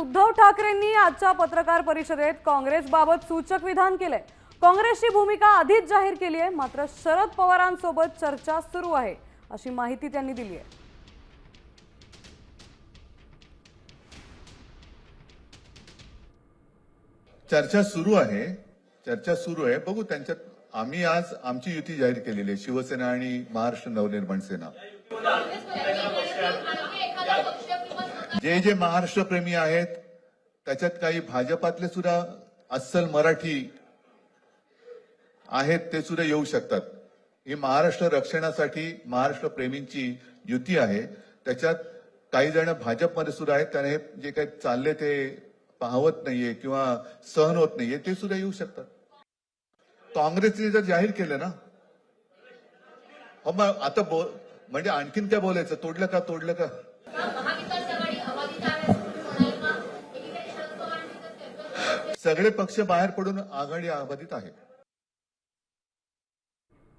उद्धव ठाकरेंनी आजच्या पत्रकार परिषदेत काँग्रेसबाबत सूचक विधान केलंय। काँग्रेसची भूमिका आधीच जाहीर केली आहे, मात्र शरद पवारांसोबत चर्चा सुरू आहे अशी माहिती त्यांनी दिली आहे। चर्चा सुरू आहे बघू त्यांच्यात। आम्ही आज आमची युती जाहीर केलेली आहे, शिवसेना आणि महाराष्ट्र नवनिर्माण सेना। जे महाराष्ट्र प्रेमी आहेत त्याच्यात काही भाजपातले सुद्धा अस्सल मराठी आहेत, ते सुद्धा येऊ शकतात। ही महाराष्ट्र रक्षणासाठी महाराष्ट्र प्रेमींची युती आहे। त्याच्यात काही जण भाजपमध्ये सुद्धा आहेत, त्याने जे काही चालले ते पाहवत नाहीये किंवा सहन होत नाहीये, ते सुद्धा येऊ शकतात। काँग्रेसने जर जाहीर केलं ना, मग आता म्हणजे आणखीन काय बोलायचं? तोडलं का? सगळे पक्ष बाहेर पडून आघाडी अबाधित आहे।